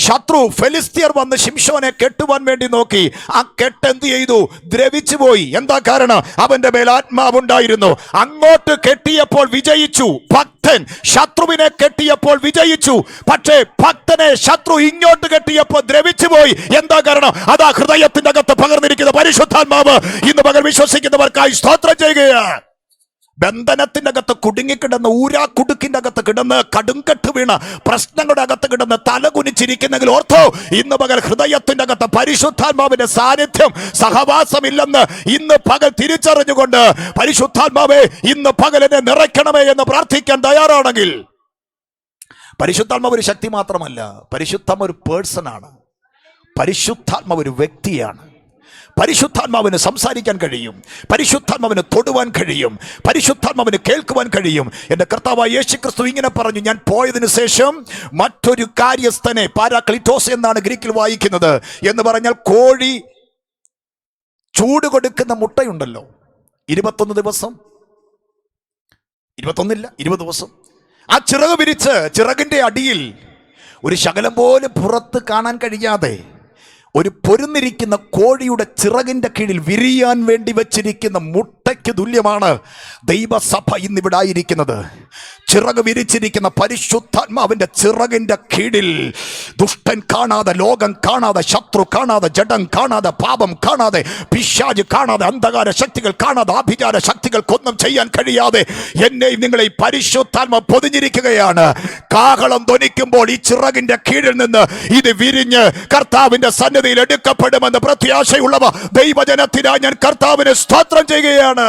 ശത്രു ഫെലിസ്ത്യർ വന്ന് ശിംശോനെ കെട്ടുവാൻ വേണ്ടി നോക്കി. ആ കെട്ട് എന്ത് ചെയ്തു? ദ്രവിച്ചു പോയി. എന്താ കാരണം? അവന്റെ മേൽ ആത്മാവുണ്ടായിരുന്നു. അങ്ങോട്ട് കെട്ടിയപ്പോൾ വിജയിച്ചു ഭക്തൻ, ശത്രുവിനെ കെട്ടിയപ്പോൾ വിജയിച്ചു. പക്ഷേ ഭക്തനെ ശത്രു ഇങ്ങോട്ട് കെട്ടിയപ്പോൾ ദ്രവിച്ചു പോയി. എന്താ കാരണം? അതാ ഹൃദയത്തിന്റെ അകത്ത് പകർന്നിരിക്കുന്ന പരിശുദ്ധാത്മാവ് ഇന്ന് പകൽ വിശ്വസിക്കുന്നവർക്കായി സ്തോത്രം ചെയ്യുകയാണ്. ബന്ധനത്തിന്റെ അകത്ത് കുടുങ്ങിക്കിടന്ന്, ഊരാക്കുടുക്കിന്റെ അകത്ത് കിടന്ന്, കടുംകെട്ട് വീണ് പ്രശ്നങ്ങളുടെ അകത്ത് കിടന്ന് തലകുനിച്ചിരിക്കുന്നെങ്കിൽ ഓർത്തോ, ഇന്ന് പകൽ ഹൃദയത്തിന്റെ അകത്ത് പരിശുദ്ധാത്മാവിന്റെ സാന്നിധ്യം, സഹവാസമില്ലെന്ന് ഇന്ന് പകൽ തിരിച്ചറിഞ്ഞുകൊണ്ട് പരിശുദ്ധാത്മാവേ ഇന്ന് പകൽ എന്നെ നിറയ്ക്കണമേ എന്ന് പ്രാർത്ഥിക്കാൻ തയ്യാറാണെങ്കിൽ, പരിശുദ്ധാത്മാവ് ഒരു ശക്തി മാത്രമല്ല, പരിശുദ്ധാത്മ ഒരു പേഴ്സണാണ്. പരിശുദ്ധാത്മാവ് ഒരു വ്യക്തിയാണ്. പരിശുദ്ധാത്മാവിന് സംസാരിക്കാൻ കഴിയും, പരിശുദ്ധാത്മാവിന് തൊടുവാൻ കഴിയും, പരിശുദ്ധാത്മാവിന് കേൾക്കുവാൻ കഴിയും. എൻ്റെ കർത്താവായ യേശുക്രിസ്തു ഇങ്ങനെ പറഞ്ഞു, ഞാൻ പോയതിനു ശേഷം മറ്റൊരു കാര്യസ്ഥനെ, പാരാക്ലിറ്റോസ് എന്നാണ് ഗ്രീക്കിൽ വായിക്കുന്നത്, എന്ന് പറഞ്ഞാൽ കോഴി ചൂട് കൊടുക്കുന്ന മുട്ടയുണ്ടല്ലോ, 21 ദിവസം, 21 20 ദിവസം ആ ചിറക് വിരിച്ച് ചിറകിൻ്റെ അടിയിൽ ഒരു ശകലം പോലും പുറത്ത് കാണാൻ കഴിയാതെ ഒരു പൊരുന്നിരിക്കുന്ന കോഴിയുടെ ചിറകിന്റെ കീഴിൽ വിരിയാൻ വേണ്ടി വെച്ചിരിക്കുന്ന മുട്ടയ്ക്ക് തുല്യമാണ് ദൈവസഭ ഇന്നിവിടെ ആയിരിക്കുന്നത്. ചിറക് വിരിച്ചിരിക്കുന്ന പരിശുദ്ധാത്മാവിന്റെ ചിറകിന്റെ കീഴിൽ ദുഷ്ടൻ കാണാതെ, ലോകം കാണാതെ, ശത്രു കാണാതെ, ജഡം കാണാതെ, പാപം കാണാതെ, പിശാച് കാണാതെ, അന്ധകാര ശക്തികൾ കാണാതെ, ആഭിചാര ശക്തികൾക്കൊന്നും ചെയ്യാൻ കഴിയാതെ എന്നെയും നിങ്ങളെ പരിശുദ്ധാത്മ പൊതിഞ്ഞിരിക്കുകയാണ്. കാഹളം ധ്വനിക്കുമ്പോൾ ഈ ചിറകിന്റെ കീഴിൽ നിന്ന് ഇത് വിരിഞ്ഞ് കർത്താവിന്റെ സന്നിധിയിൽ എടുക്കപ്പെടുമെന്ന് പ്രത്യാശയുള്ളവ ദൈവജനത്തിനായി ഞാൻ കർത്താവിന് സ്തോത്രം ചെയ്യുകയാണ്.